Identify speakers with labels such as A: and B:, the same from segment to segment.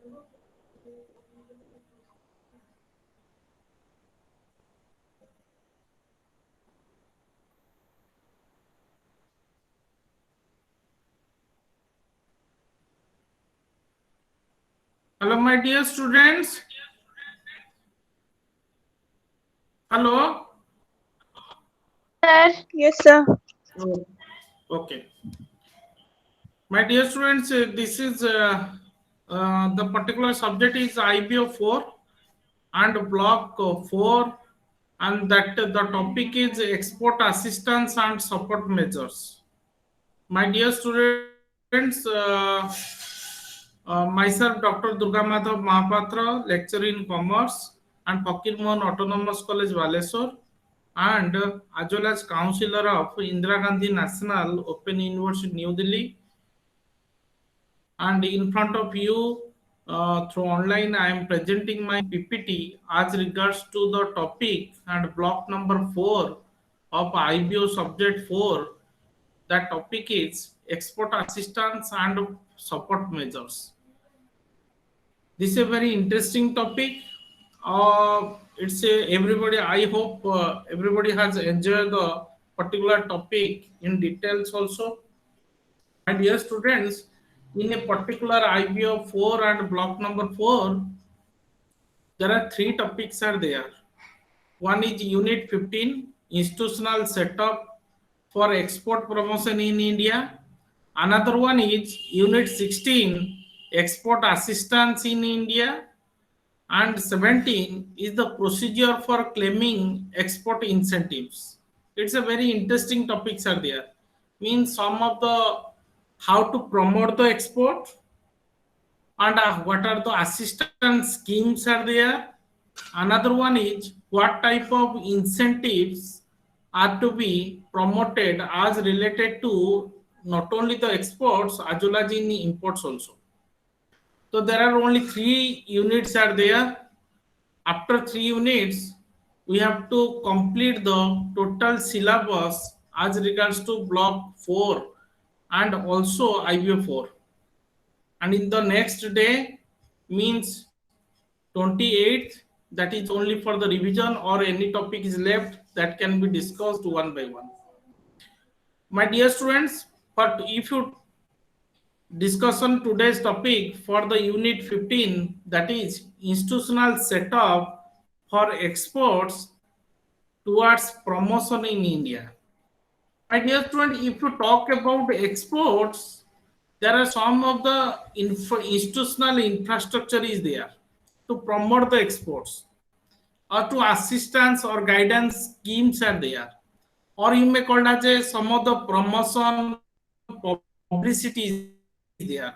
A: Hello, my dear students. Hello.
B: Sir. Yes, sir.
A: Oh, okay. My dear students, this is the particular subject is IBO-4 and block 4, and that the topic is export assistance and support measures. My dear students, myself Dr. Durga Madhav Mahapatra, lecturer in commerce and Fakir Mohan Autonomous College, Baleswar, and as well as counselor of Indira Gandhi National Open University, New Delhi. And in front of you, through online, I am presenting my PPT as regards to the topic and block number 4 of IBO subject 4. That topic is export assistance and support measures. This is a very interesting topic. It's a everybody. I hope everybody has enjoyed the particular topic in details also. My dear students, in a particular IBO 4 and block number 4, there are three topics are there. One is Unit 15, institutional setup for export promotion in India. Another one is Unit 16, export assistance in India. And 17 is the procedure for claiming export incentives. It's a very interesting topics are there. Means some of the how to promote the export, and what are the assistance schemes are there. Another one is what type of incentives are to be promoted as related to not only the exports as well as in imports also. So there are only 3 units are there. After 3 units, we have to complete the total syllabus as regards to block 4 and also IBO 4. And in the next day means 28th, that is only for the revision, or any topic is left that can be discussed one by one. My dear students, but if you discussion today's topic for the unit 15, that is institutional setup for exports towards promotion in India. My dear student, if you talk about exports, there are some of the institutional infrastructure is there to promote the exports, or to assistance or guidance schemes are there, or you may call it as some of the promotion publicity is there,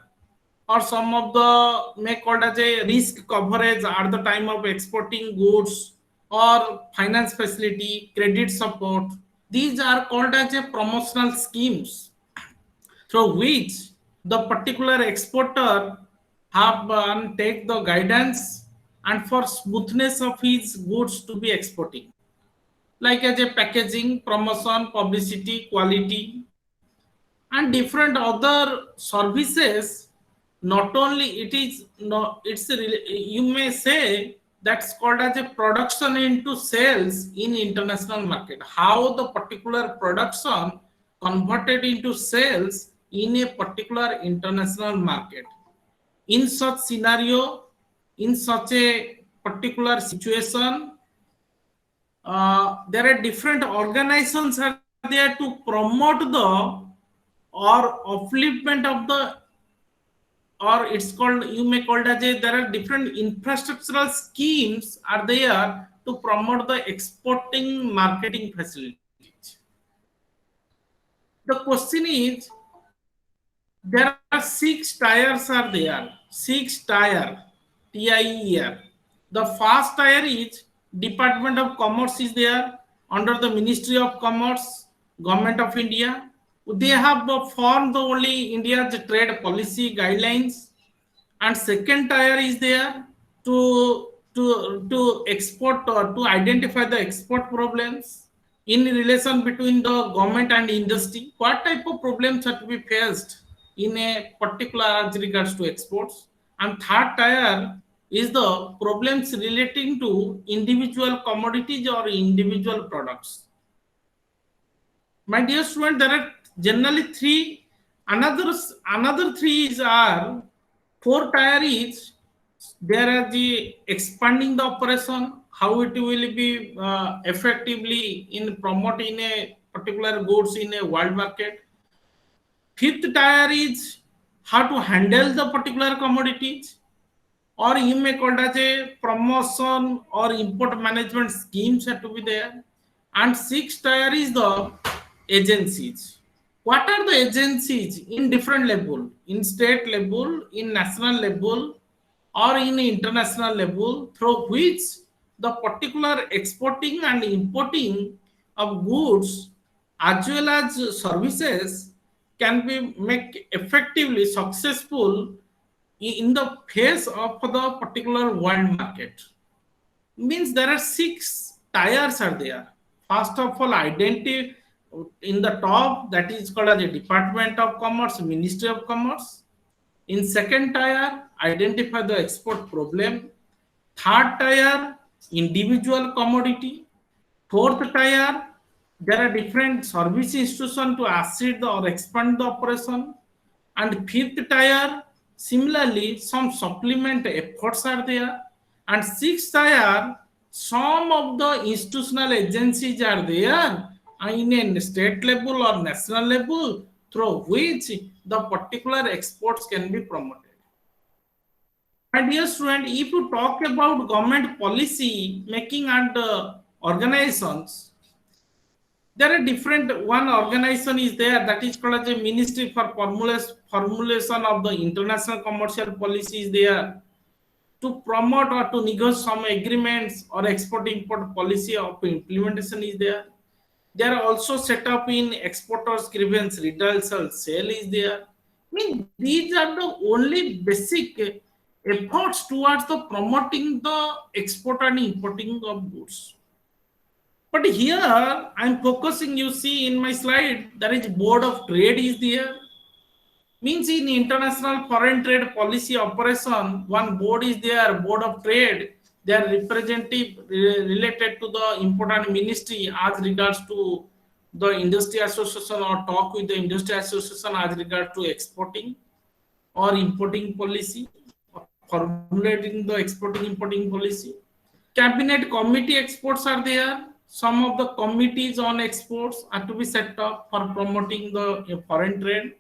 A: or some of the may called as a risk coverage at the time of exporting goods, or finance facility, credit support. These are called as a promotional schemes through which the particular exporter have take the guidance and for smoothness of his goods to be exporting, like as a packaging, promotion, publicity, quality, and different other services. Not only it is no, you may say that's called as a production into sales in international market, how the particular production converted into sales in a particular international market. In such scenario, in such a particular situation, there are different organizations are there to promote the or upliftment of the, or it's called, you may call it as a, there are different infrastructural schemes are there to promote the exporting marketing facilities. The question is, there are 6 tiers are there, 6 tier, TIER. The first tier is Department of Commerce is there under the Ministry of Commerce, Government of India. They have formed the only India's trade policy guidelines. And second tier is there to export or to identify the export problems in relation between the government and industry. What type of problems are to be faced in a particular as regards to exports? and third tier is the problems relating to individual commodities or individual products. My dear student, there are generally three. Another three is are four tier is there are the expanding the operation, how it will be effectively in promoting a particular goods in a world market. Fifth tier is how to handle the particular commodities, or you may call it as a promotion or import management schemes have to be there. And sixth tier is the agencies. What are the agencies in different level, in state level, in national level, or in international level, through which the particular exporting and importing of goods as well as services can be make effectively successful in the face of the particular world market. Means there are six tiers are there. First of all, identity in the top, that is called as a Department of Commerce, Ministry of Commerce. In second tier, identify the export problem. Third tier, individual commodity. Fourth tier, there are different service institutions to assist or expand the operation. And fifth tier, similarly, some supplement efforts are there. And sixth tier, some of the institutional agencies are there in a state level or national level through which the particular exports can be promoted. My dear student, if you talk about government policy making and organizations, there are different. One organization is there that is called as a Ministry for Formulation of the International Commercial Policy is there to promote or to negotiate some agreements or export-import policy of implementation is there. They are also set up in exporters grievance redressal cell is there. I mean, these are the only basic efforts towards the promoting the export and importing of goods. But here I'm focusing, you see in my slide, there is Board of Trade is there. Means in international foreign trade policy operation, one board is there, Board of Trade. They are representative related to the important ministry as regards to the industry association or talk with the industry association as regards to exporting or importing policy, formulating the exporting importing policy. Cabinet committee exports are there. Some of the committees on exports are to be set up for promoting the foreign trade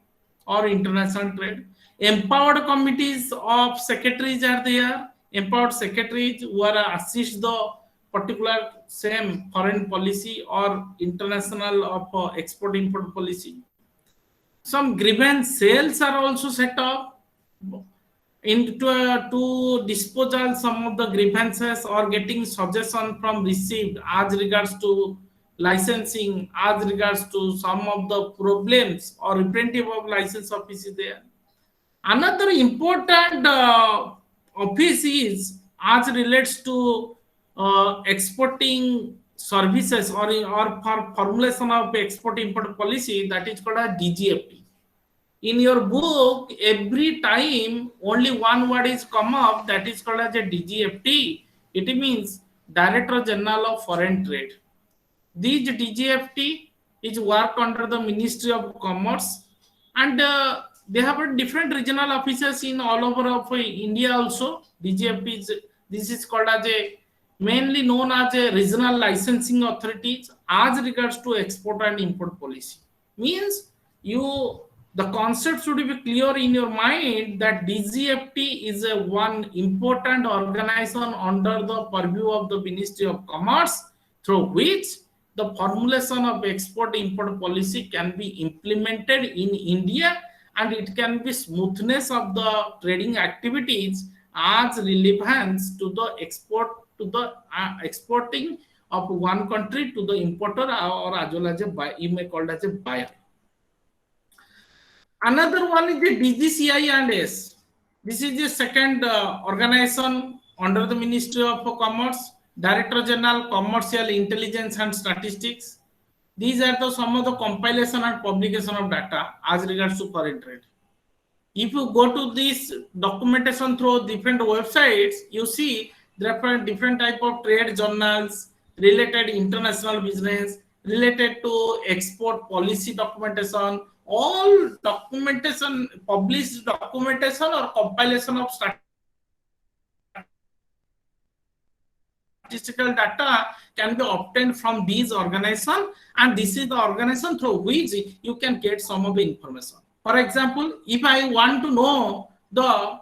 A: or international trade. Empowered committees of secretaries are there. Empowered secretaries who are assist the particular same foreign policy or international of export import policy. Some grievance cells are also set up to disposal some of the grievances or getting suggestion from received as regards to licensing, as regards to some of the problems or representative of license office is there. Another important office is as relates to exporting services or for formulation of export import policy, that is called a DGFT. In your book, every time only one word is come up, that is called as a DGFT. It means Director General of Foreign Trade. This DGFT is work under the Ministry of Commerce, and they have a different regional offices in all over of India also. DGFT is, this is called as a mainly known as a regional licensing authorities as regards to export and import policy. Means the concept should be clear in your mind that DGFT is a one important organization under the purview of the Ministry of Commerce through which the formulation of export import policy can be implemented in India, and it can be smoothness of the trading activities as relevance to the export to the exporting of one country to the importer or as well as a buyer, you may call it as a buyer. Another one is the DGCI&S. This is the second organization under the Ministry of Commerce, Director General Commercial Intelligence and Statistics. These are some of the compilation and publication of data as regards to foreign trade. If you go to this documentation through different websites, you see there are different type of trade journals related international business, related to export policy documentation, all documentation, published documentation or compilation of statistical data can be obtained from these organizations, and this is the organization through which you can get some of the information. For example, if I want to know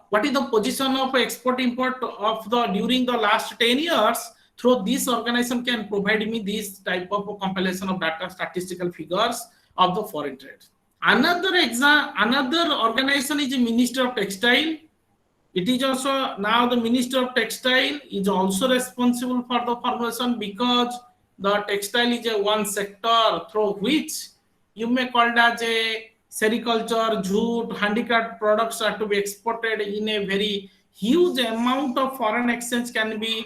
A: what is the position of export import of the during the last 10 years, through this organization can provide me this type of compilation of data, statistical figures of the foreign trade. Another organization is the Ministry of Textile. It is also now the Minister of Textile is also responsible for the formulation, because the textile is a one sector through which you may call it as a sericulture, jute, handicraft products are to be exported in a very huge amount of foreign exchange can be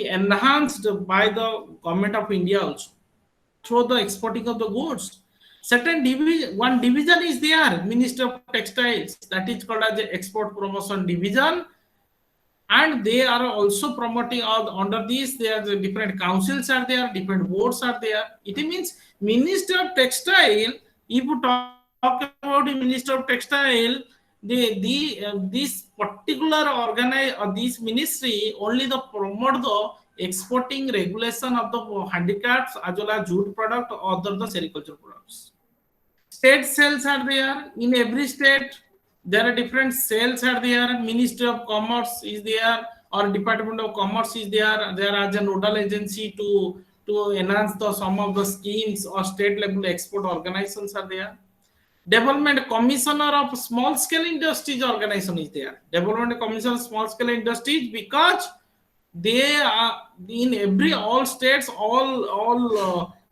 A: enhanced by the government of India also through the exporting of the goods. One division is there, Ministry of Textiles, that is called as the Export Promotion Division, and they are also promoting all under this. There are the different councils are there, different boards are there. It means Ministry of Textile. If you talk about the Ministry of Textile, this particular this ministry only the promote the exporting regulation of the handicrafts as well as jute product or other the sericulture products. State cells are there in every state. There are different cells are there. Ministry of Commerce is there, or Department of Commerce is there. There as a nodal agency to enhance the some of the schemes, or state level export organizations are there. Development Commissioner of Small Scale Industries organization is there. Development Commissioner of Small Scale Industries, because they are in every all states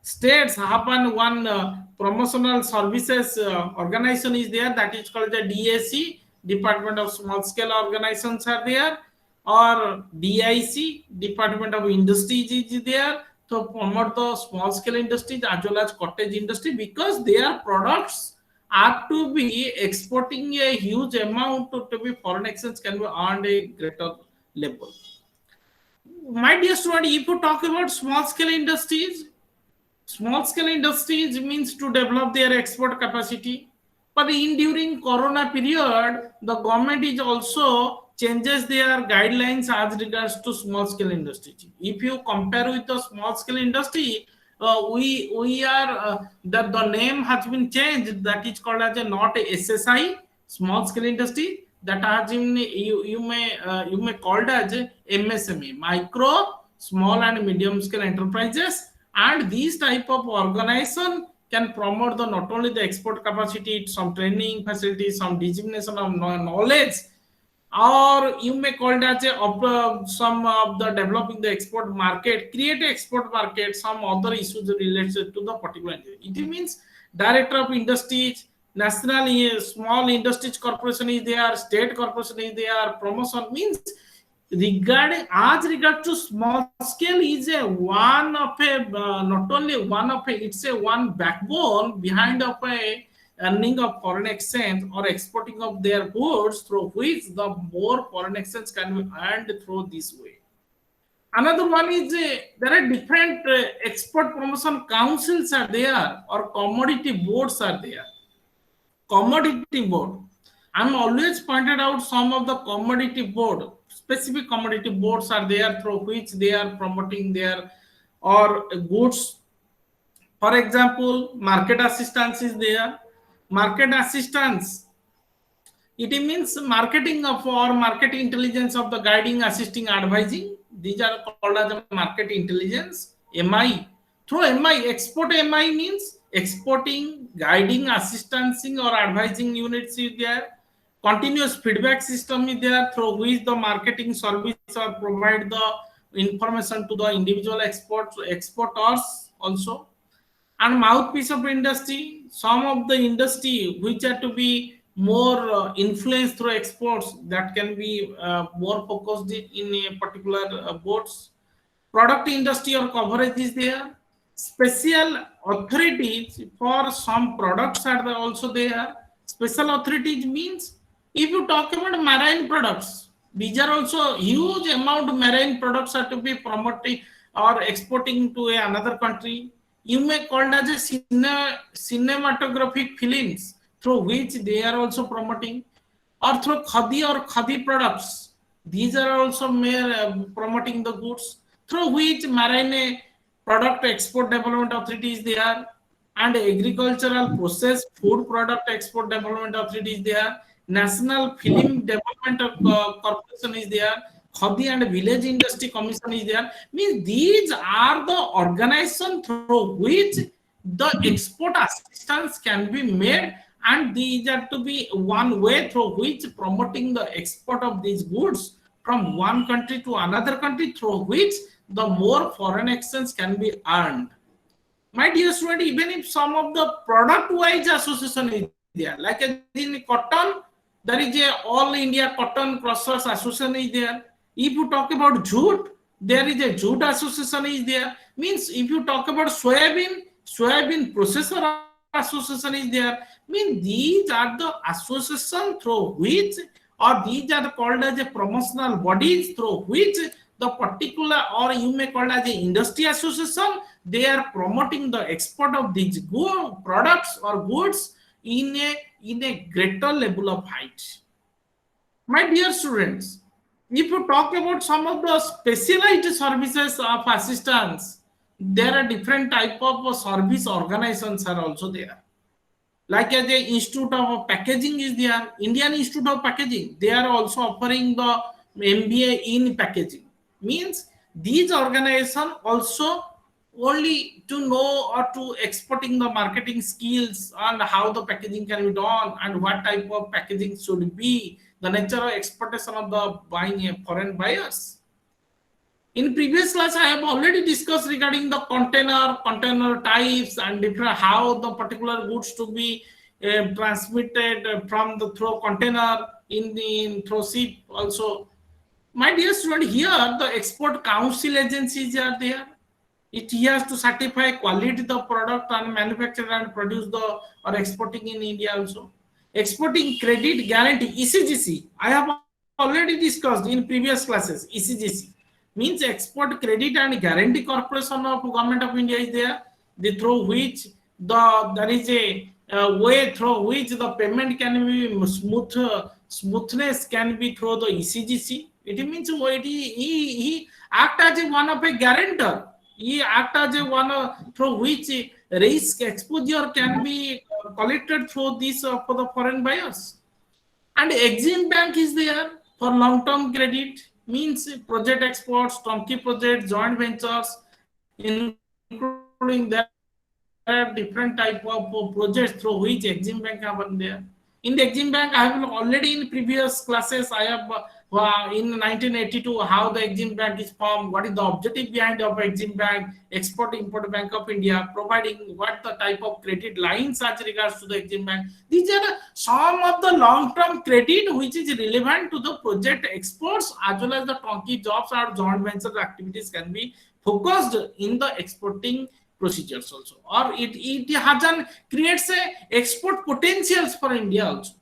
A: states have one promotional services organization is there, that is called the DAC, Department of Small Scale Organizations are there, or DIC, Department of Industries is there to promote the small scale industries as well as cottage industry, because their products are to be exporting a huge amount to be foreign exchange can be earned a greater level. My dear student, if you talk about small scale industries means to develop their export capacity. But during Corona period, the government is also changes their guidelines as regards to small scale industry. If you compare with the small scale industry, we are the name has been changed. That is called as a not a SSI, small scale industry. That has been you may called as a MSME, micro, small and medium scale enterprises. And these type of organization can promote the not only the export capacity, some training facilities, some dissemination of knowledge, or you may call it as some of the developing the export market, create an export market, some other issues related to the particular. It means Director of Industries, National Small Industries Corporation is there, State Corporation is there. Promotion means regard to small scale is a one of a not only one of a, it's a one backbone behind of a earning of foreign exchange or exporting of their goods, through which the more foreign exchange can be earned through this way. Another one is there are different export promotion councils are there, or commodity boards are there. Commodity board, I'm always pointed out some of the commodity board, specific commodity boards are there through which they are promoting their or goods. For example, market assistance is there. Market assistance, it means marketing of or market intelligence of the guiding, assisting, advising. These are called as market intelligence, MI. Through MI, export MI means exporting, guiding, assistancing or advising units is there. Continuous feedback system is there, through which the marketing service or provide the information to the individual exporters also. And mouthpiece of industry, some of the industry which are to be more influenced through exports, that can be more focused in a particular boards. Product industry or coverage is there. Special authorities for some products are also there. Special authorities means if you talk about marine products, these are also huge amount of marine products are to be promoting or exporting to another country. You may call it as a cinematographic films through which they are also promoting, or through khadi products. These are also promoting the goods through which marine product export development authority is there, and agricultural processed food product export development authority is there, national film development corporation is there, khadi and village industry commission is there. Means these are the organization through which the export assistance can be made, and these are to be one way through which promoting the export of these goods from one country to another country, through which the more foreign exchange can be earned. My dear student, even if some of the product wise association is there, like in cotton, there is a all India cotton crushers association is there. If you talk about jute, there is a jute association is there. Means if you talk about soybean processor association is there. Means these are the association through which, or these are called as a promotional bodies through which the particular, or you may call it as a industry association, they are promoting the export of these products or goods in a greater level of height. My dear students, if you talk about some of the specialized services of assistance, there are different type of service organizations are also there. Like as the Institute of Packaging is there, Indian Institute of Packaging, they are also offering the MBA in packaging. Means these organizations also only to know or to exporting the marketing skills and how the packaging can be done and what type of packaging should be, the nature of exportation of the buying foreign buyers. In previous class, I have already discussed regarding the container types and different how the particular goods to be transmitted from the through container in through ship also. My dear student, here the export council agencies are there. It has to certify quality the product and manufacture and produce the or exporting in India also. Exporting credit guarantee ECGC. I have already discussed in previous classes. ECGC means Export Credit and Guarantee Corporation of Government of India is there. The through which there is a way through which the payment can be smoothness can be through the ECGC. It means he act as one of a guarantor. He act as a one through which risk exposure can be collected through this for the foreign buyers. And Exim Bank is there for long-term credit, means project exports, turnkey projects, joint ventures, including there are different type of projects through which Exim Bank have there. In the Exim Bank, I have already in previous classes, I have in 1982 how the Exim Bank is formed, what is the objective behind of Exim Bank, Export-Import Bank of India, providing what the type of credit lines as regards to the Exim Bank. These are some of the long-term credit which is relevant to the project exports as well as the turnkey jobs or joint venture activities can be focused in the exporting procedures also, or it has an creates a export potentials for India also.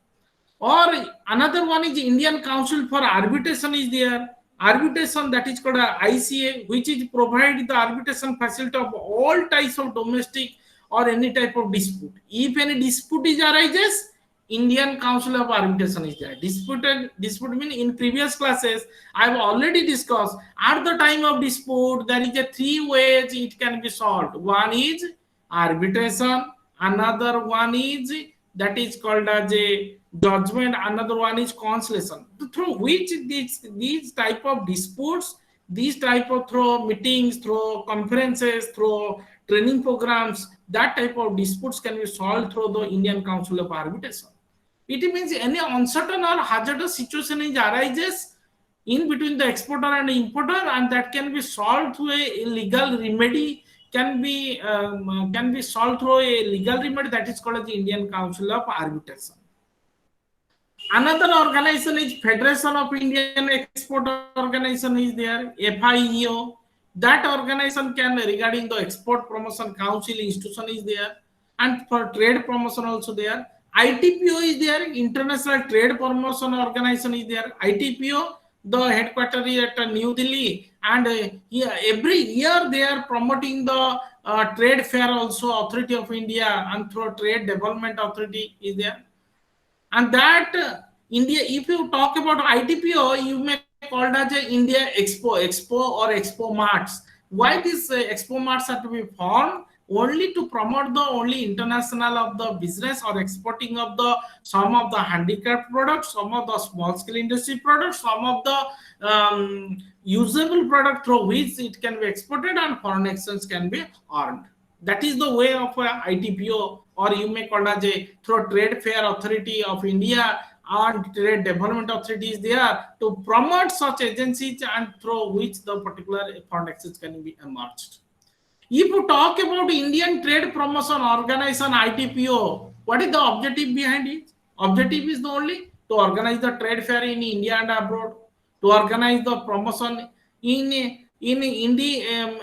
A: Or another one is Indian Council for Arbitration is there. Arbitration, that is called ICA, which is provide the arbitration facility of all types of domestic or any type of dispute. If any dispute is arises, Indian Council of Arbitration is there. Dispute mean in previous classes I have already discussed. At the time of dispute, there is a three ways it can be solved. One is arbitration, another one is that is called as a judgment, another one is conciliation. Through which these type of disputes, these type of through meetings, through conferences, through training programs, that type of disputes can be solved through the Indian Council of Arbitration. It means any uncertain or hazardous situation is arises in between the exporter and importer, and that can be solved through a legal remedy, can be solved through a legal remedy, that is called the Indian Council of Arbitration. Another organization is Federation of Indian Export Organization is there, FIEO. That organization can regarding the Export Promotion Council institution is there, and for trade promotion also there. ITPO is there, International Trade Promotion Organization is there. ITPO, the headquarters is at New Delhi, and every year they are promoting the trade fair also. Authority of India and through Trade Development Authority is there. And that India, if you talk about ITPO, you may call it as a India Expo or Expo Marts. Why these Expo Marts are to be formed? Only to promote the only international of the business or exporting of the some of the handicraft products, some of the small scale industry products, some of the usable product through which it can be exported and foreign exchange can be earned. That is the way of ITPO, or you may call it as a through Trade Fair Authority of India and Trade Development Authority is there to promote such agencies and through which the particular foreign exchange can be emerged. If you talk about Indian Trade Promotion Organization ITPO, what is the objective behind it? Objective is the only to organize the trade fair in India and abroad, to organize the promotion in India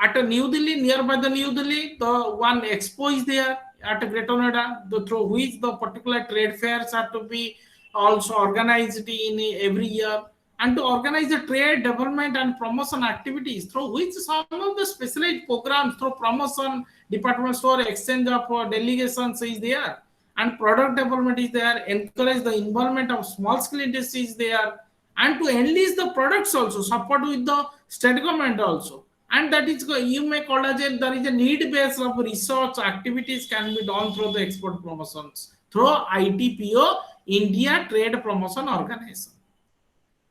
A: at New Delhi, nearby the New Delhi, the one expo is there at Greater Noida, through which the particular trade fairs are to be also organized in every year, and to organize the trade development and promotion activities through which some of the specialized programs through promotion, department store, exchange of delegations is there, and product development is there, encourage the involvement of small scale industries there, and to enlist the products also, support with the state government also. And that is, you may call as there is a need base of research activities can be done through the export promotions through ITPO, India Trade Promotion Organization.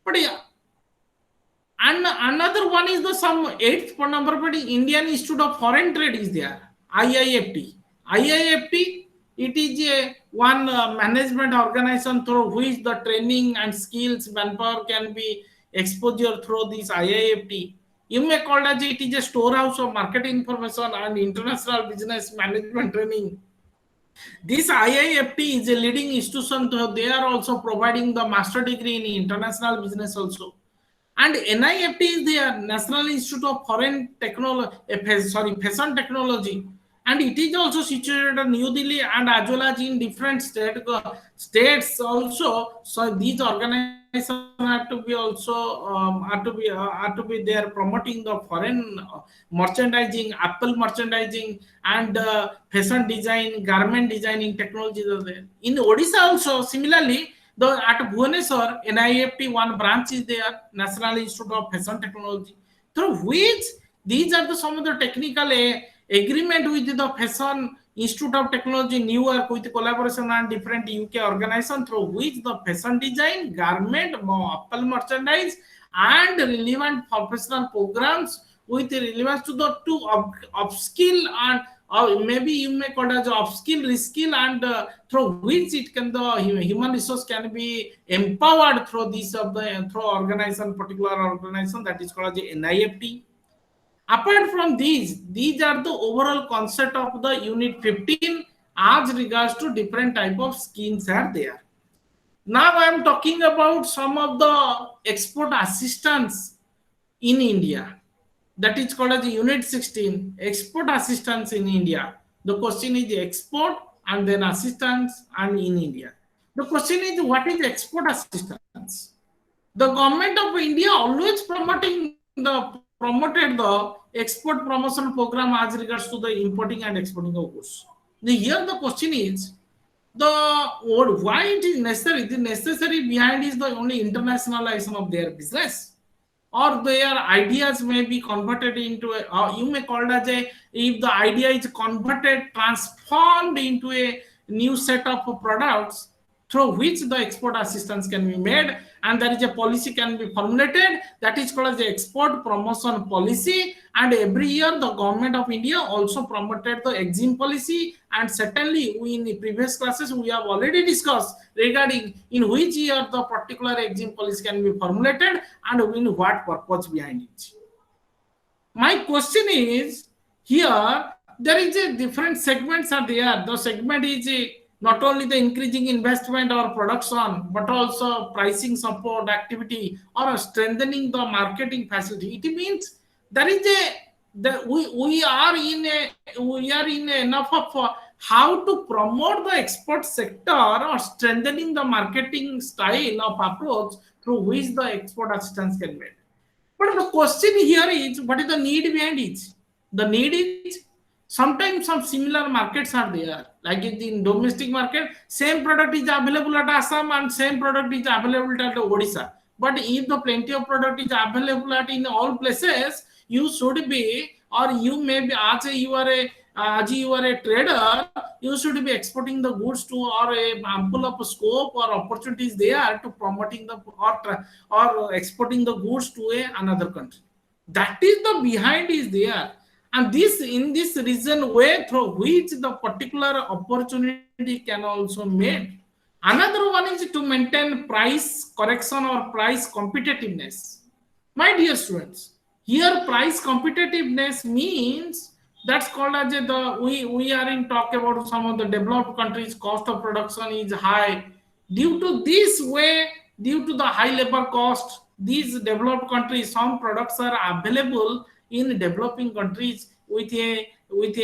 A: But yeah, and another one is the some eighth number, but Indian Institute of Foreign Trade is there, IIFT. IIFT, it is a one management organization through which the training and skills manpower can be exposure through this IIFT. You may call it as it is a storehouse of market information and international business management training. This IIFT is a leading institution. They are also providing the master degree in international business also. And NIFT is the National Institute of Foreign Technology, Fashion Technology. And it is also situated in New Delhi and as well as in different states also. So these organizations have to be also are to be there promoting the foreign merchandising, Apple merchandising, and fashion design, garment designing technologies are there. In Odisha also similarly, at Bhubaneswar, NIFT one branch is there, National Institute of Fashion Technology, through which these are some of the technical agreement with the Fashion Institute of Technology, Newark, with collaboration and different UK organization through which the fashion design, garment, Apple merchandise, and relevant professional programs with relevance to the upskill and maybe you may call it as upskill, reskill, and through which it can the human resource can be empowered through this through organization, particular organization that is called as the NIFT. Apart from these are the overall concept of the unit 15 as regards to different type of schemes are there. Now I am talking about some of the export assistance in India. That is called as unit 16, export assistance in India. The question is export and then assistance and in India. The question is, what is export assistance? The government of India always promoted the export promotion program as regards to the importing and exporting of goods. Here the question is, why it is necessary? The necessary behind is the only internationalization of their business, or their ideas may be converted into a, you may call it as a, if the idea is converted, transformed into a new set of products through which the export assistance can be made, and there is a policy can be formulated that is called as the export promotion policy. And every year the government of India also promoted the EXIM policy, and certainly we in the previous classes we have already discussed regarding in which year the particular EXIM policy can be formulated and in what purpose behind it. My question is, here there is a different segments are there. The segment is not only the increasing investment or production, but also pricing support activity or strengthening the marketing facility. It means there is we are in enough of how to promote the export sector or strengthening the marketing style of approach through which the export assistance can be made. But the question here is, what is the need behind it? The need is sometimes some similar markets are there. Like in domestic market, same product is available at Assam and same product is available at Odisha. But if the plenty of product is available at in all places, you should be, or you may be, as you are a trader, you should be exporting the goods to, or a ample of scope or opportunities there to promoting the or exporting the goods to another country. That is the behind is there, and this in this reason way through which the particular opportunity can also made. Another one is to maintain price correction or price competitiveness. My dear students, here price competitiveness means that's called as we are in talk about some of the developed countries cost of production is high. Due to this way, due to the high labor cost, these developed countries, some products are available in developing countries with a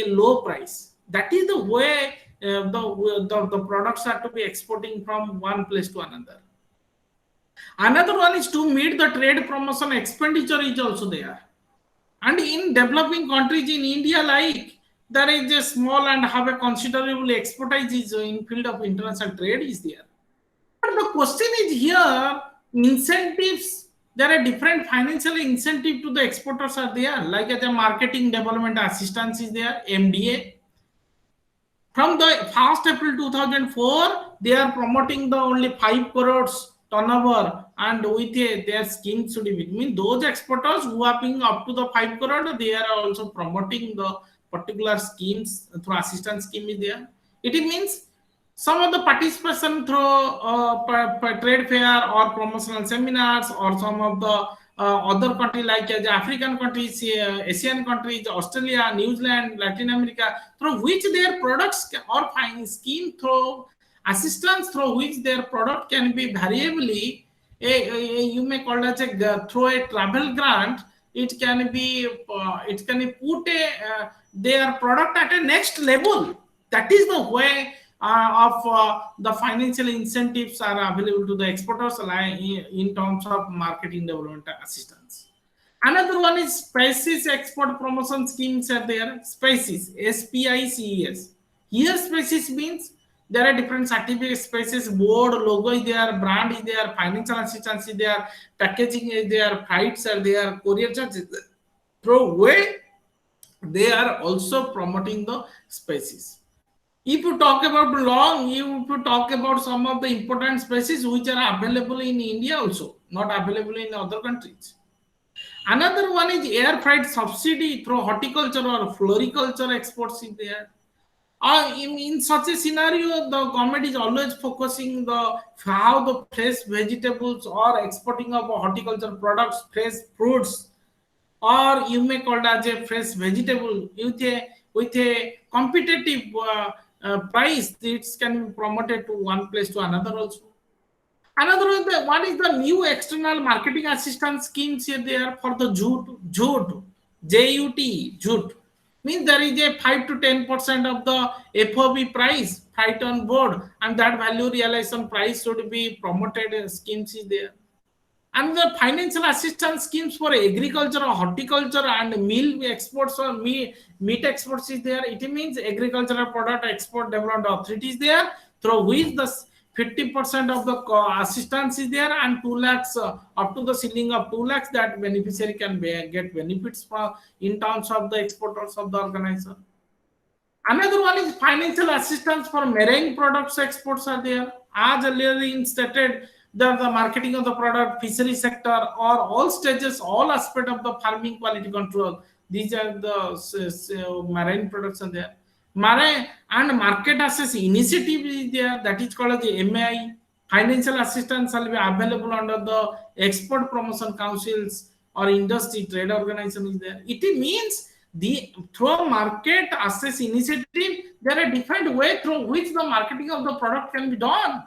A: low price. That is the way the products are to be exporting from one place to another. Another one is to meet the trade promotion expenditure is also there. And in developing countries in India, like there is a small and have a considerable expertise in field of international trade is there. But the question is here, incentives, there are different financial incentive to the exporters are there, like as a marketing development assistance is there, MDA. From the 1st April 2004, they are promoting the only 5 crores turnover, and with their scheme should be. Mean those exporters who are being up to the 5 crore, they are also promoting the particular schemes through assistance scheme is there. It means some of the participation through trade fair or promotional seminars, or some of the other countries like African countries, Asian countries, Australia, New Zealand, Latin America, through which their products or scheme through assistance through which their product can be variably, you may call it through a travel grant, it can be put their product at a next level. That is the way of the financial incentives are available to the exporters in terms of marketing development assistance. Another one is Species Export Promotion Schemes are there. Species, SPICES. Here Species means there are different certificate Species, board, logo is there, brand is there, financial assistance is there, packaging is there, flights are there, courier charges. Through way they are also promoting the species. If you talk about long, if you talk about some of the important species which are available in India also, not available in other countries. Another one is air freight subsidy through horticulture or floriculture exports in there. In such a scenario, the government is always focusing the how the fresh vegetables or exporting of horticulture products, fresh fruits, or you may call it as a fresh vegetable with a competitive price, it can be promoted to one place to another also. Another one is the new external marketing assistance schemes here there for the jute, jute means there is a 5 to 10% of the FOB price fight on board, and that value realization price should be promoted. Schemes is there. And the financial assistance schemes for agriculture, horticulture, and meal exports or meat exports is there. It means agricultural product export development authority is there, through which the 50% of the assistance is there, and 2 lakhs up to the ceiling of 2 lakhs that beneficiary can get benefits from in terms of the exporters of the organization. Another one is financial assistance for marine products exports are there. As earlier stated, the marketing of the product, fishery sector, or all stages, all aspect of the farming quality control. These are the marine products are there. Marine and market access initiative is there, that is called the MAI. Financial assistance will be available under the export promotion councils or industry trade organization is there. It means the through market access initiative, there are different way through which the marketing of the product can be done.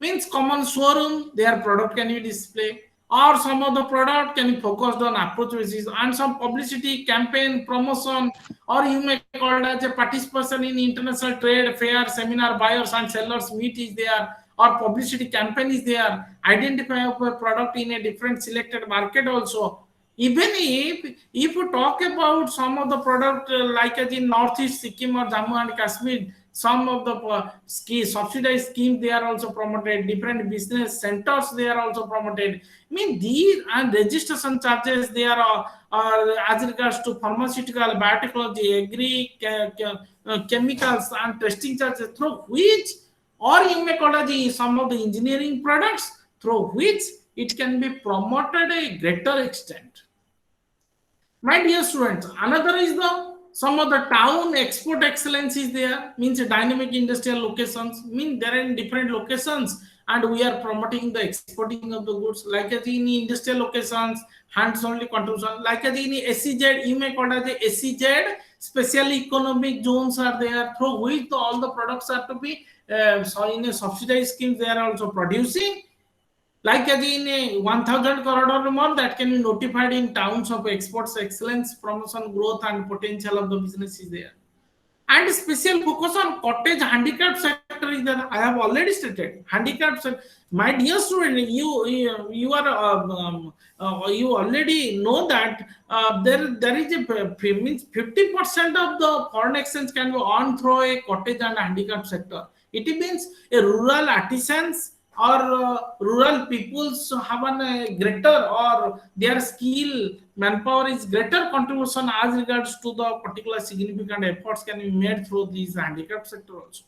A: Means common showroom, their product can be displayed. or some of the product can be focused on approach basis and some publicity campaign promotion, or you may call it as a participation in international trade fair seminar, buyers and sellers meet is there, or publicity campaign is there, identify of a product in a different selected market also. Even if you talk about some of the product like as in northeast Sikkim or Jammu and Kashmir, some of the subsidized schemes they are also promoted, different business centers they are also promoted. I mean these and registration charges they are as regards to pharmaceutical, biotechnology, chemicals and testing charges through which, or you may call it some of the engineering products through which it can be promoted a greater extent. My dear students, another is the some of the town export excellence is there, means dynamic industrial locations, mean there are in different locations and we are promoting the exporting of the goods like as in industrial locations, hands only contribution, like as in SEZ, you may call it as SEZ, special economic zones are there through which all the products are to be so in a subsidized scheme they are also producing. Like as in a 1000 crore or more that can be notified in towns of exports excellence, promotion, growth and potential of the business is there. And special focus on cottage handicraft sector is there. I have already stated handicraft sector. My dear student, you are you already know that there is a means 50% of the foreign exchange can be earned through a cottage and handicraft sector. It means a rural artisans or rural peoples have a greater or their skill manpower is greater contribution as regards to the particular significant efforts can be made through these handicraft sector also.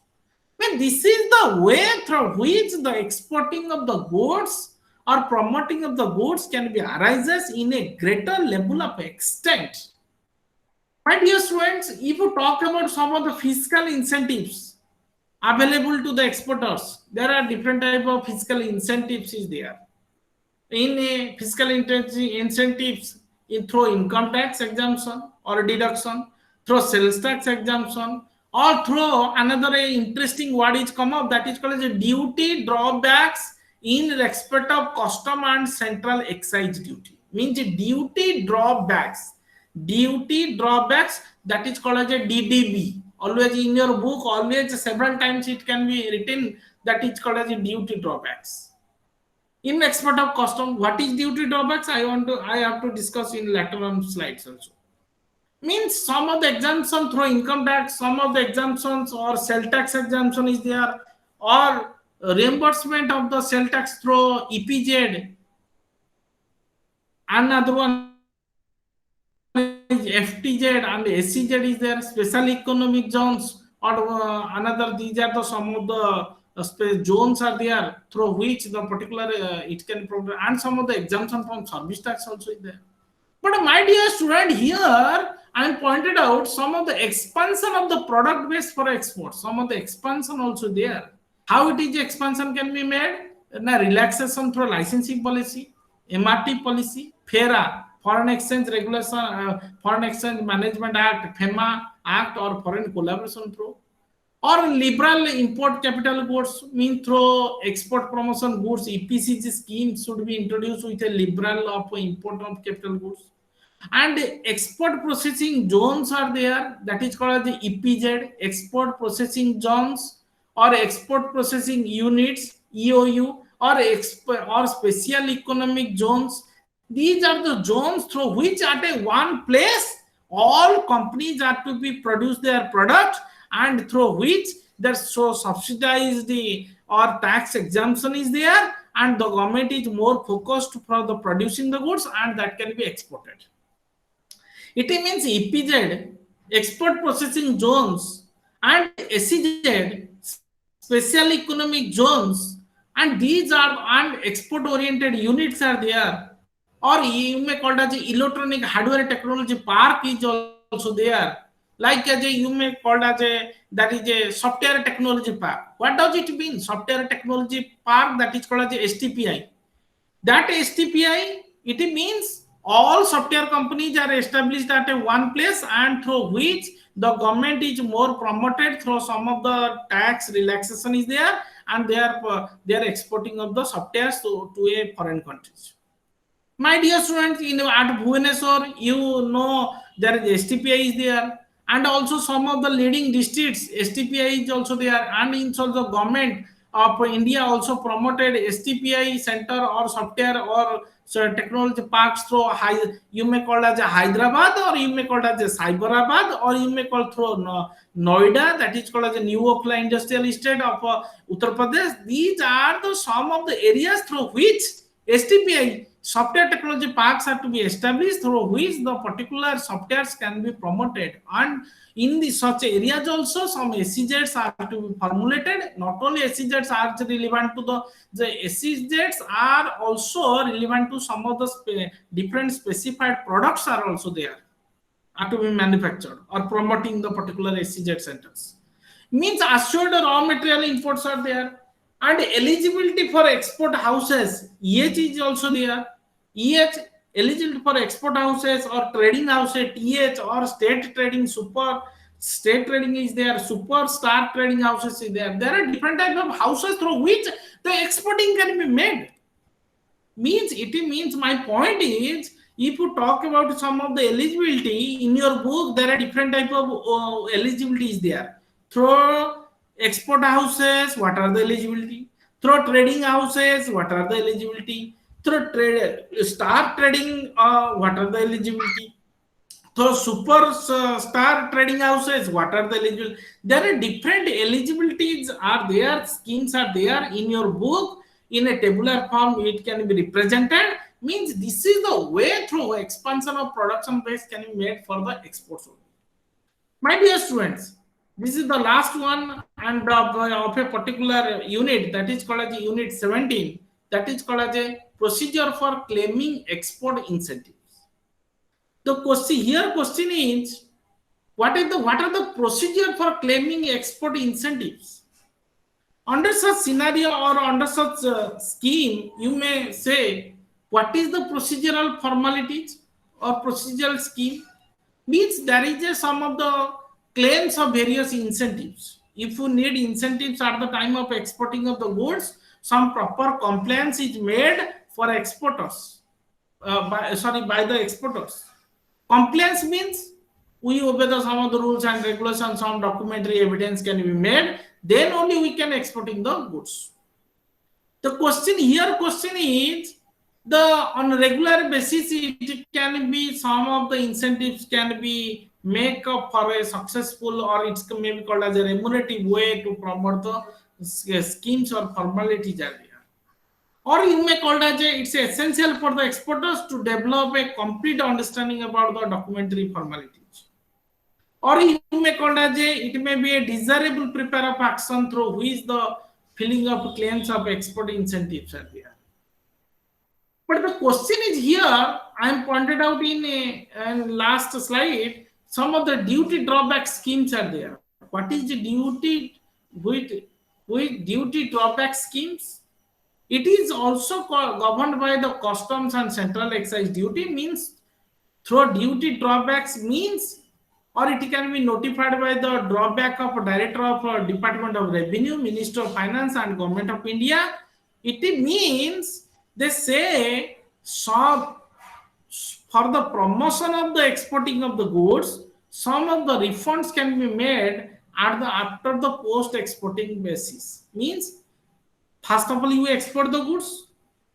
A: When this is the way through which the exporting of the goods or promoting of the goods can be arises in a greater level of extent. My dear students, if you talk about some of the fiscal incentives available to the exporters, there are different type of fiscal incentives is there. In a fiscal incentives through income tax exemption or deduction, through sales tax exemption, or through another interesting word is come up that is called as a duty drawbacks in respect of custom and central excise duty. Means duty drawbacks. Duty drawbacks that is called as a DDB. Always in your book, always several times it can be written that is called as a duty drawbacks. In respect of custom, what is duty drawbacks? I have to discuss in later on slides also. Means some of the exemption through income tax, some of the exemptions or sell tax exemption is there, or reimbursement of the sell tax through EPZ. Another one is FTZ and SEZ is there, special economic zones, or another these are the some of the zones are there through which the particular it can provide, and some of the exemption from service tax also is there. But my dear student, here I am pointed out some of the expansion of the product base for export. Some of the expansion also there. How it is expansion can be made? Relaxation through licensing policy, MRT policy, FERA, Foreign Exchange Regulation, Foreign Exchange Management Act, FEMA Act, or Foreign Collaboration through, or liberal import capital goods, mean through export promotion goods EPCG scheme should be introduced with a liberal of import of capital goods. And export processing zones are there, that is called as the EPZ, export processing zones, or export processing units, EOU, or special economic zones. These are the zones through which at a one place all companies are to be produce their product, and through which there's so subsidized or tax exemption is there, and the government is more focused for the producing the goods and that can be exported. It means EPZ, export processing zones, and SEZ, special economic zones, and these are and export oriented units are there, or you may call it as electronic hardware technology park is also there. Like as you may call it as that is a software technology park. What does it mean? Software technology park, that is called as STPI. That STPI, it means all software companies are established at a one place, and through which the government is more promoted through some of the tax relaxation is there, and they are exporting of the softwares to a foreign countries. My dear students, in at Bhubaneswar, you know there is STPI is there, and also some of the leading districts STPI is also there, and in so the government of India also promoted STPI center or software or so technology parks through you may call as a Hyderabad, or you may call as a Cyberabad, or you may call through Noida, that is called as a New Okhla Industrial Estate of Uttar Pradesh. These are the some of the areas through which STPI software technology parks are to be established, through which the particular softwares can be promoted. And in the such areas also some SEZs are to be formulated. Not only SEZs are relevant to the SEZs are also relevant to some of the different specified products are also there, are to be manufactured or promoting the particular SEZ centers. Means assured raw material imports are there, and eligibility for export houses, EH is also there. EH eligible for export houses or trading houses, TH or state trading, super state trading is there, super star trading houses is there. There are different types of houses through which the exporting can be made. Means my point is, if you talk about some of the eligibility in your book, there are different type of eligibility is there. Through export houses, what are the eligibility? Through trading houses, what are the eligibility? Through trade star trading, what are the eligibility? So super star trading houses, what are the eligible? There are different eligibilities are there, schemes are there in your book. In a tabular form, it can be represented. Means this is the way through expansion of production base can be made for the exports. My dear students, this is the last one and of a particular unit, that is called as unit 17. That is called as a procedure for claiming export incentive. The question is, what are the procedure for claiming export incentives? Under such scenario or under such scheme, you may say, what is the procedural formalities or procedural scheme? Means there is some of the claims of various incentives. If you need incentives at the time of exporting of the goods, some proper compliance is made for exporters, by the exporters. Compliance means we obey some of the rules and regulations, some documentary evidence can be made, then only we can exporting the goods. The question is, the on a regular basis it can be some of the incentives can be make up for a successful, or it may be called as a remunerative way to promote the schemes or formalities are there. Or you may call it as it's essential for the exporters to develop a complete understanding about the documentary formalities. Or you may call it as it may be a desirable prepare of action through which the filling of claims of export incentives are there. But the question is here, I am pointed out in a last slide, some of the duty drawback schemes are there. What is the duty with duty drawback schemes? It is also governed by the customs and central excise duty. Means through duty drawbacks means, or it can be notified by the drawback of director of Department of Revenue, Minister of Finance and Government of India. It means they say some for the promotion of the exporting of the goods, some of the refunds can be made at the after the post exporting basis. Means first of all you export the goods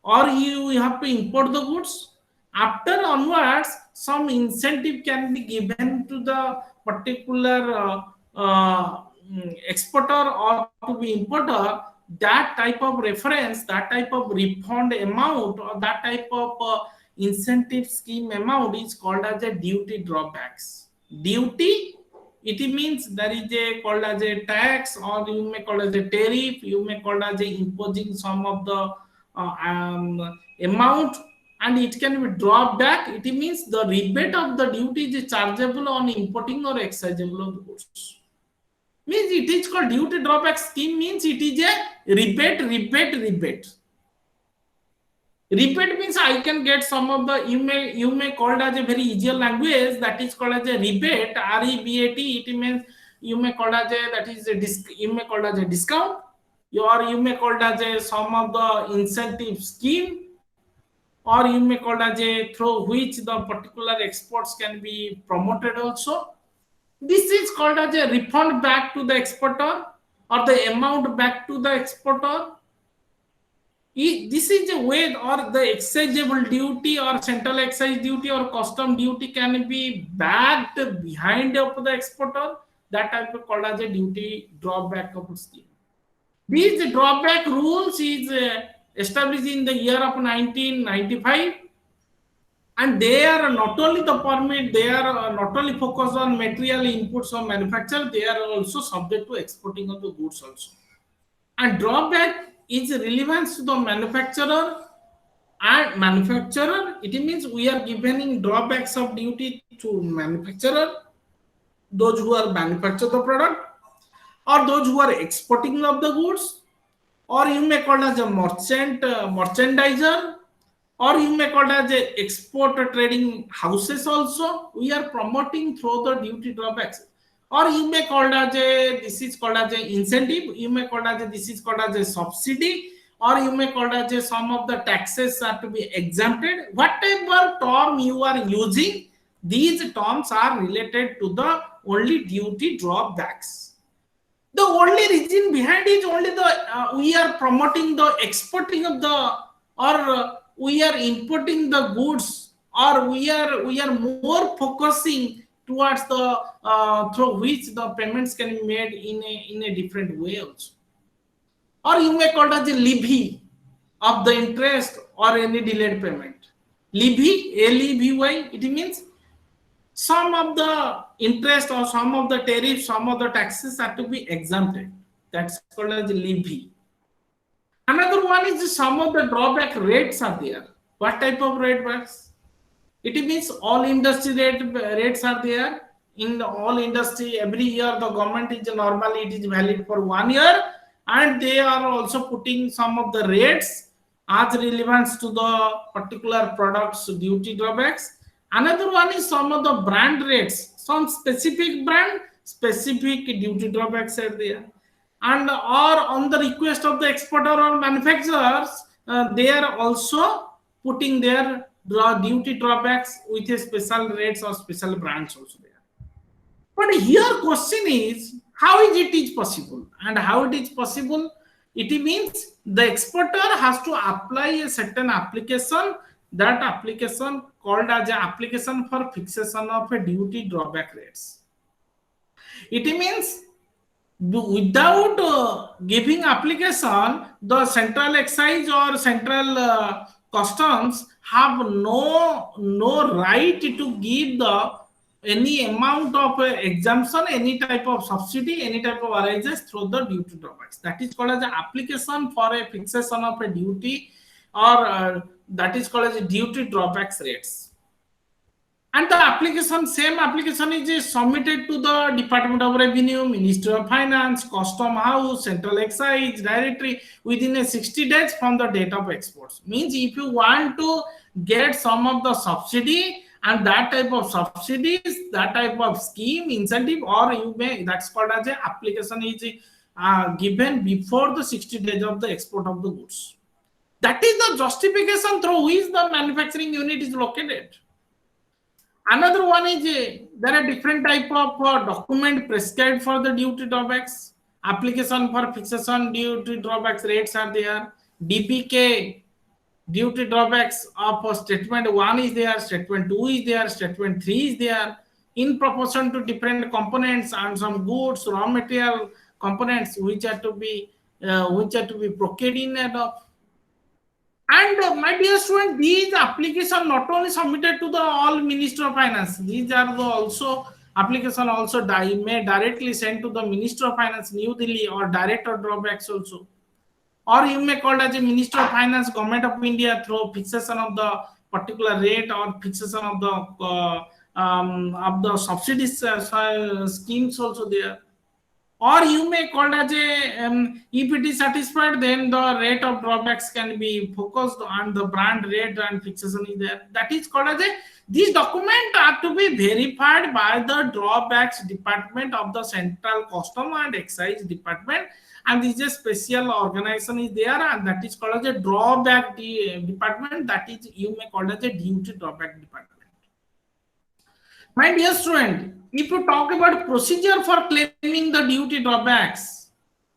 A: or you have to import the goods. After onwards, some incentive can be given to the particular exporter or to be importer. That type of reference, that type of refund amount, or that type of incentive scheme amount is called as a duty drawbacks. Duty, it means there is a called as a tax, or you may call as a tariff, you may call as a imposing some of the amount, and it can be dropped back. It means the rebate of the duty is chargeable on importing or exciseable of the goods. Means it is called duty drawback scheme, means it is a rebate. Rebate means I can get some of the, you may call it as a very easier language, that is called as a rebate, REBAT. It means you may call it as a, that is a you may call it as a discount, or you may call it as a some of the incentive scheme. or you may call as a through which the particular exports can be promoted also. This is called as a refund back to the exporter or the amount back to the exporter. This is a way, or the exciseable duty or central excise duty or custom duty can be backed behind of the exporter. That type of called as a duty drawback of scheme. These drawback rules is established in the year of 1995, and they are not only the permit, they are not only focused on material inputs of manufacture, they are also subject to exporting of the goods also. And drawback is relevance to the manufacturer and manufacturer. It means we are giving drawbacks of duty to manufacturer, those who are manufacture the product, or those who are exporting of the goods, or you may call as a merchandiser, or you may call as a export trading houses also. We are promoting through the duty drawbacks, or you may call as a, this is called as a incentive, you may call as a, this is called as a subsidy, or you may call as a some of the taxes are to be exempted. Whatever term you are using, these terms are related to the only duty drawbacks. The only reason behind is only the we are promoting the exporting of the, or we are importing the goods, or we are more focusing towards the through which the payments can be made in a different way also. Or you may call it as a levy of the interest or any delayed payment. Levy, L-E-V-Y, it means some of the interest or some of the tariffs, some of the taxes are to be exempted. That's called as levy. Another one is some of the drawback rates are there. What type of rate works? It means all industry rates are there. In the all industry, every year the government is normally it is valid for 1 year, and they are also putting some of the rates as relevance to the particular products duty drawbacks. Another one is some of the brand rates, some specific brand, specific duty drawbacks are there. And or on the request of the exporter or manufacturers, they are also putting their duty drawbacks with a special rates or special brands also there. But here question is, how is possible? And how it is possible? It means the exporter has to apply a certain application, that application called as an application for fixation of a duty drawback rates. It means without giving application, the central excise or central customs have no right to give the any amount of exemption, any type of subsidy, any type of arises through the duty drawbacks. That is called as an application for a fixation of a duty, or that is called as a duty drawbacks rates. And the application, same application is submitted to the Department of Revenue, Ministry of Finance, Custom House, Central Excise Directory within a 60 days from the date of exports. Means if you want to get some of the subsidy and that type of subsidies, that type of scheme, incentive, or you may, that's called as an application is given before the 60 days of the export of the goods. That is the justification through which the manufacturing unit is located. Another one is there are different type of document prescribed for the duty drawbacks. Application for fixation duty drawbacks rates are there. DPK duty drawbacks of statement 1 is there, statement 2 is there, statement 3 is there. In proportion to different components and some goods, raw material components which are to be procured in adop. And my dear student, these applications not only submitted to the all Minister of Finance, these are the also application also may directly send to the Minister of Finance, New Delhi, or Director Drawbacks also. Or you may call as a Minister of Finance, Government of India through fixation of the particular rate or fixation of the subsidies schemes also there. Or you may call as a if it is satisfied, then the rate of drawbacks can be focused on the brand rate and fixation is there. That is called as a, these documents are to be verified by the drawbacks department of the Central Custom and Excise Department, and this is a special organization is there, and that is called as a drawback department. That is, you may call it as a duty drawback department. My dear student, if you talk about procedure for claiming the duty drawbacks,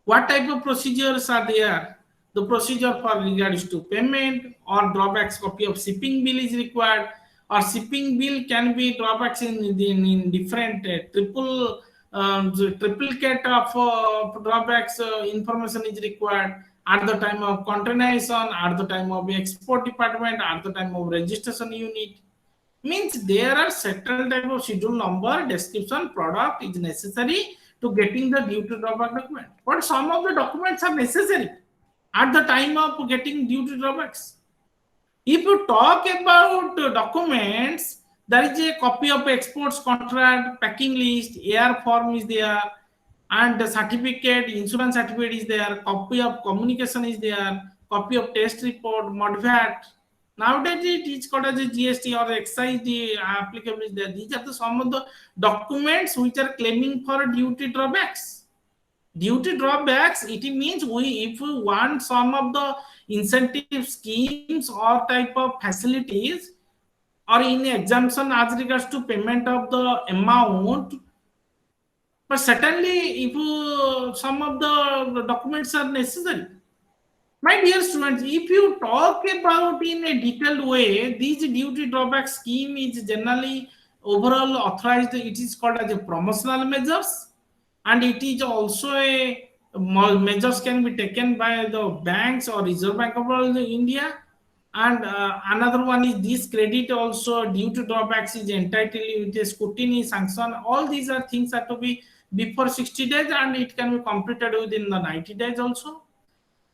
A: what type of procedures are there? The procedure for regards to payment or drawbacks, copy of shipping bill is required, or shipping bill can be drawbacks in different triplicate of drawbacks information is required at the time of containerization, at the time of export department, at the time of registration unit. Means there are certain type of schedule number, description, product is necessary to getting the duty drawback document. But some of the documents are necessary at the time of getting duty drawbacks. If you talk about documents, there is a copy of exports contract, packing list, AR form is there, and the certificate, insurance certificate is there, copy of communication is there, copy of test report, ModVat. Nowadays it is called as a GST or excise applicable is there. These are the some of the documents which are claiming for duty drawbacks. Duty drawbacks, it means if we want some of the incentive schemes or type of facilities, or in exemption as regards to payment of the amount, but certainly if some of the documents are necessary. My dear students, if you talk about in a detailed way, this duty drawback scheme is generally overall authorized. It is called as a promotional measures, and it is also a measures can be taken by the banks or Reserve Bank of India. And another one is this credit also duty drawbacks is entitled with a scrutiny sanction. All these are things that to be before 60 days, and it can be completed within the 90 days also.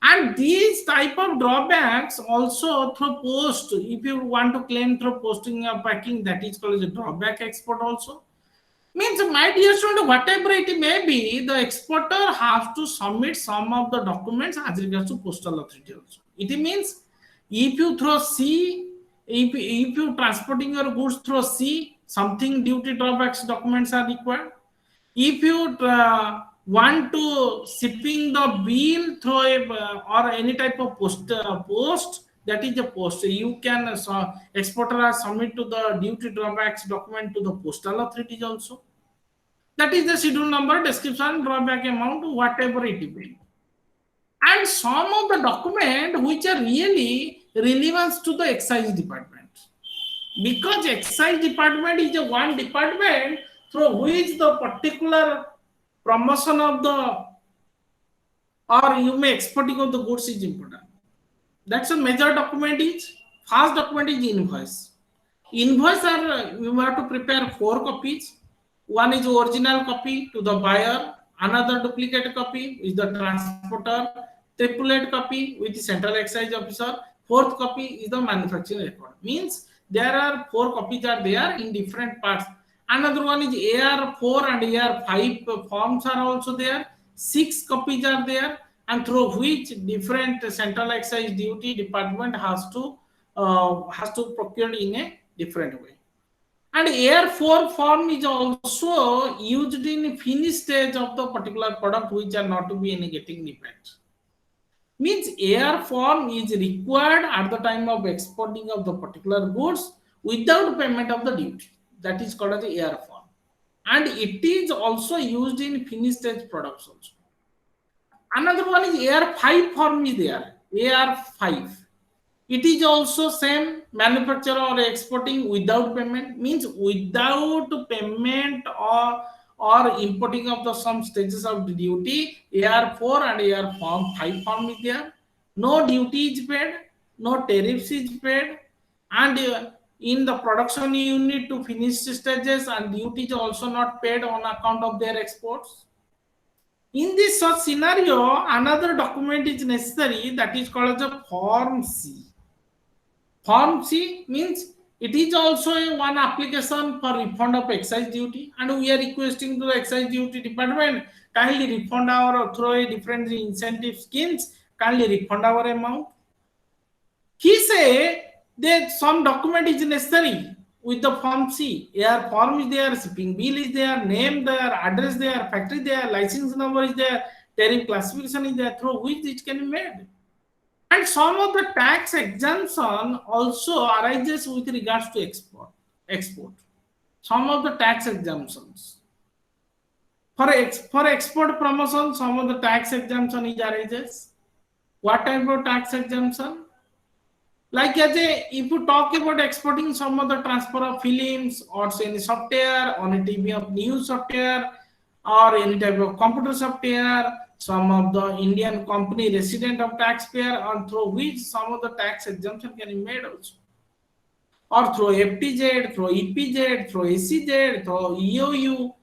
A: And these type of drawbacks also through post, if you want to claim through posting or packing, that is called as a drawback export also. Means, my dear student, whatever it may be, the exporter has to submit some of the documents as regards to postal authority also. It means if you through sea, if you transporting your goods through sea, something duty drawbacks documents are required. If you want to shipping the bill through a, or any type of post, that is a post, you can exporter submit to the duty drawbacks document to the postal authorities also. That is the schedule number, description, drawback amount, whatever it be. And some of the document which are really relevant to the excise department, because excise department is a one department through which the particular promotion of the, or you may exporting of the goods is important. That's a major document is, first document is invoice. Invoice are, you have to prepare 4 copies. One is original copy to the buyer, another duplicate copy is the transporter, triplet copy with the central excise officer, 4th copy is the manufacturing record. Means there are 4 copies are there in different parts. Another one is AR4 and AR5 forms are also there. 6 copies are there, and through which different central excise duty department has to procure in a different way. And AR4 form is also used in finished stage of the particular product which are not to be any getting defect. Means AR form is required at the time of exporting of the particular goods without payment of the duty. That is called as the AR form. And it is also used in finished stage products also. Another one is AR5 form is there. AR5. It is also same, manufacturer or exporting without payment, means without payment or importing of the some stages of the duty. AR4 and AR5 form is there. No duty is paid, no tariffs is paid, and in the production unit to finish stages, and duty is also not paid on account of their exports. In this such scenario, another document is necessary, that is called as a Form C. Form C means it is also a one application for refund of excise duty, and we are requesting to the excise duty department, kindly refund our through a different incentive schemes, kindly refund our amount. He say that some document is necessary with the Form C. Here form is there, shipping bill is there, name there, address there, factory there, license number is there, tariff classification is there through which it can be made. And some of the tax exemption also arises with regards to export. Some of the tax exemptions. For export promotion, some of the tax exemption is arises. What type of tax exemption? Like if you talk about exporting some of the transfer of films or any software on a TV of news software or any type of computer software, some of the Indian company resident of taxpayer on through which some of the tax exemption can be made also. Or through FTZ, through EPZ, through SEZ, through EOU,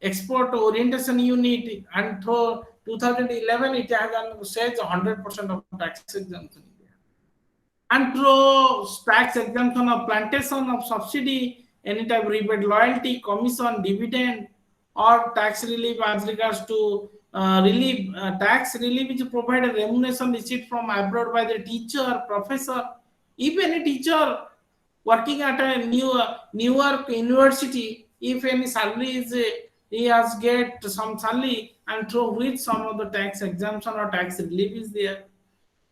A: Export Orientation Unit, and through 2011 it has says 100% of tax exemption. And through tax exemption of plantation of subsidy, any type of rebate, loyalty, commission, dividend, or tax relief as regards to tax relief which provide a remuneration received from abroad by the teacher, professor, if any teacher working at a Newark University, if any salary is he has get some salary and through which some of the tax exemption or tax relief is there.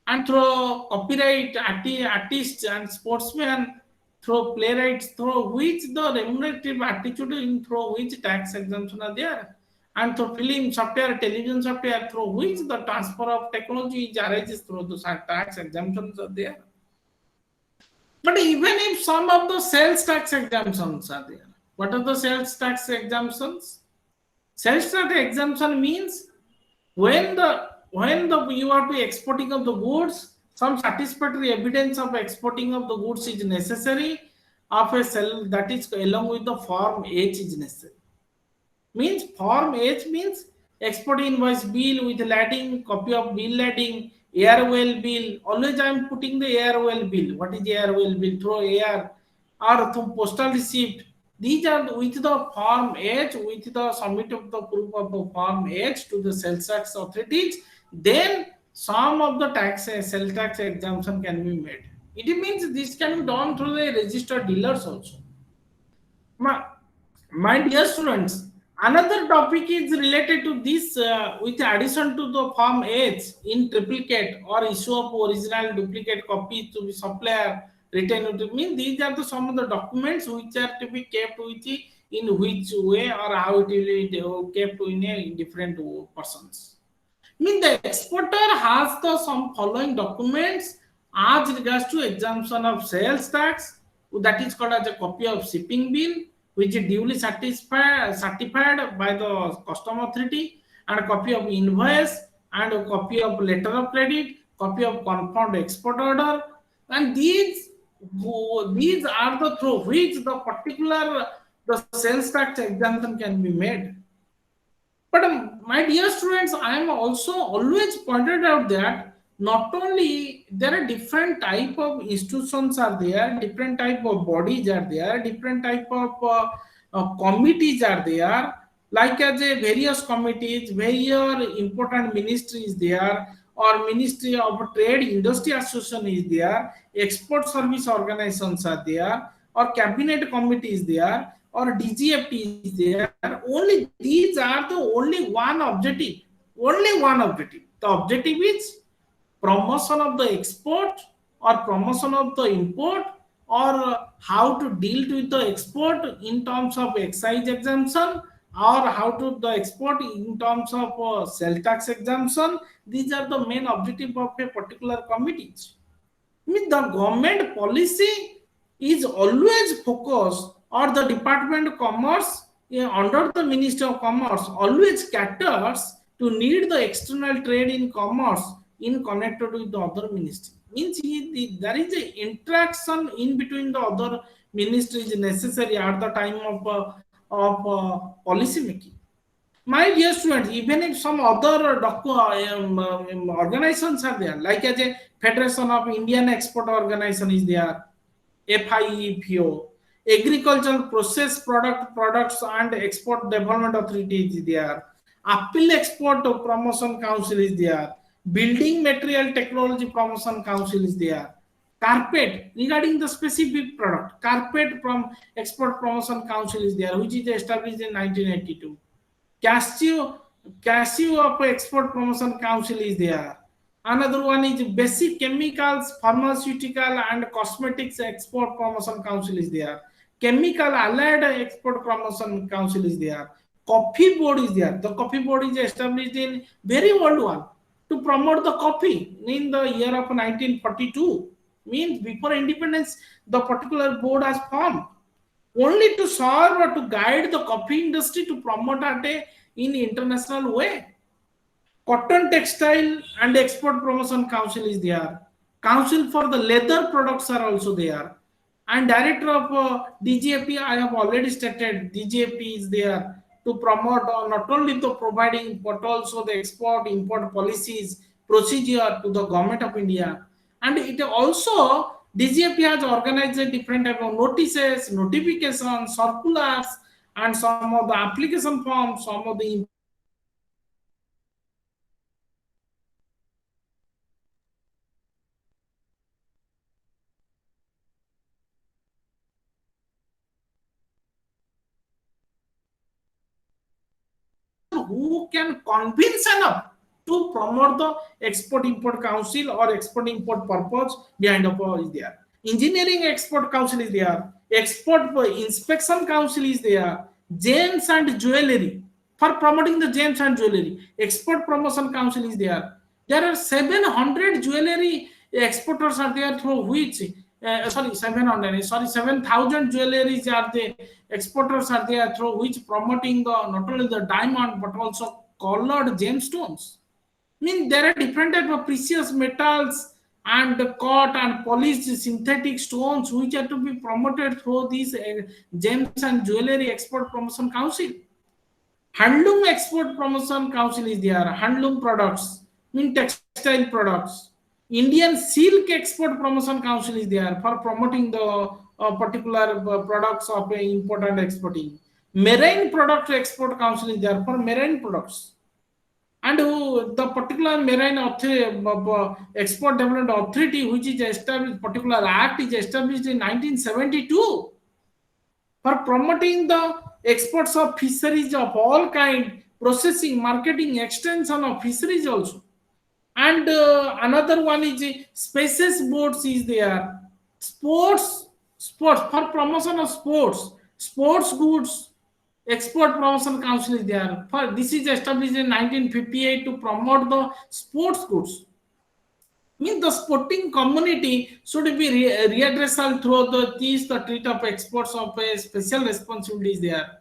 A: And through copyright artists and sportsmen, through playwrights, through which the remunerative attitude in through which tax exemption are there, and through film software, television software, through which the transfer of technology arises through the tax exemptions are there. But even if some of the sales tax exemptions are there, what are the sales tax exemptions? Sales tax exemption means when you are be exporting of the goods, some satisfactory evidence of exporting of the goods is necessary of a sell, that is along with the form H is necessary. Means form H means export invoice bill with lading, copy of bill lading, air well bill. Always I am putting the air well bill. What is the air well bill? Through air or through postal receipt. These are with the form H, with the submit of the proof of the form H to the sales tax authorities. Then some of the sales tax exemption can be made. It means this can be done through the registered dealers also. My dear students, another topic is related to this with addition to the form H in triplicate or issue of original duplicate copy to the supplier written to mean these are some of the documents which are to be kept with in which way or how it will be kept in a different persons. Mean the exporter has the some following documents as regards to exemption of sales tax, that is called as a copy of shipping bill which is duly certified by the custom authority, and a copy of invoice, and a copy of letter of credit, copy of confirmed export order, and these are the through which the particular the sales tax exemption can be made. But my dear students, I am also always pointed out that not only there are different type of institutions are there, different type of bodies are there, different type of committees are there, like as a various committees, various important ministries there, or Ministry of Trade Industry Association is there, export service organizations are there, or cabinet committee is there, or DGFT is there. Only these are the only one objective. Only one objective. The objective is promotion of the export or promotion of the import, or how to deal with the export in terms of excise exemption, or how to the export in terms of sales tax exemption. These are the main objective of a particular committee. Means the government policy is always focused, or the Department of Commerce under the Ministry of Commerce always caters to need the external trade in commerce in connected with the other ministry. Means there is an interaction in between the other ministries necessary at the time of policy making. My dear students, even if some other organizations are there, like as a Federation of Indian Export Organization is there, FIEPO, Agricultural Process Products and Export Development Authority is there, Appeal Export Promotion Council is there, Building Material Technology Promotion Council is there, Carpet regarding the specific product, Carpet from Export Promotion Council is there, which is established in 1982. Cashew Cashew of Export Promotion Council is there. Another one is Basic Chemicals, Pharmaceutical and Cosmetics Export Promotion Council is there. Chemical Allied Export Promotion Council is there. Coffee Board is there. The Coffee Board is established in very old one to promote the coffee in the year of 1942. Means before independence, the particular board has formed only to serve or to guide the coffee industry to promote it in international way. Cotton Textile and Export Promotion Council is there. Council for the leather products are also there. And director of DGFT, I have already stated, DGFT is there to promote not only the providing but also the export import policies procedure to the government of India. And it also DGFT has organized a different type of notices, notifications, circulars, and some of the application forms, some of the who can convince enough to promote the export import council or export import purpose behind of is there. Engineering export council is there. Export inspection council is there. Gems and jewelry for promoting the gems and jewelry. Export promotion council is there. There are 700 jewelry exporters are there through which sorry 700 sorry 7,000 jewelries are the exporters are there through which promoting the not only the diamond but also colored gemstones. I mean there are different type of precious metals and cut and polished synthetic stones which are to be promoted through these gems and jewelry export promotion council. Handloom Export Promotion Council is there. Handloom products, mean textile products. Indian Silk Export Promotion Council is there for promoting the particular products of import and exporting. Marine Product Export Council is there for marine products. And the particular marine export development authority, which is established, particular act is established in 1972 for promoting the exports of fisheries of all kind, processing, marketing, extension of fisheries also. And another one is spaces boards is there. Sports for promotion of sports goods. Export Promotion Council is there. For this is established in 1958 to promote the sports goods. Means the sporting community should be readdressal through the treat of exports of a special responsibilities there.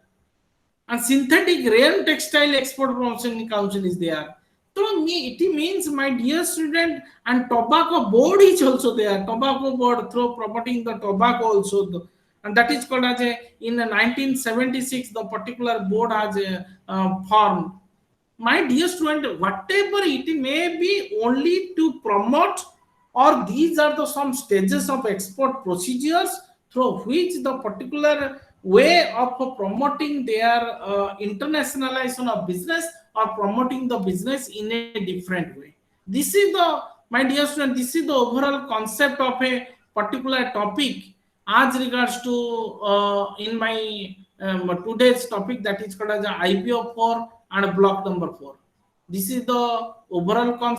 A: And synthetic rayon textile export promotion council is there. So it means my dear student and tobacco board is also there. Tobacco board through promoting the tobacco also. And that is called as a in 1976 the particular board has formed. My dear student, whatever it may be only to promote or these are the some stages of export procedures through which the particular way of promoting their internationalization of business or promoting the business in a different way. This is the, my dear student, this is the overall concept of a particular topic as regards to in my today's topic, that is called as IBO-4 and block number 4. This is the overall concept.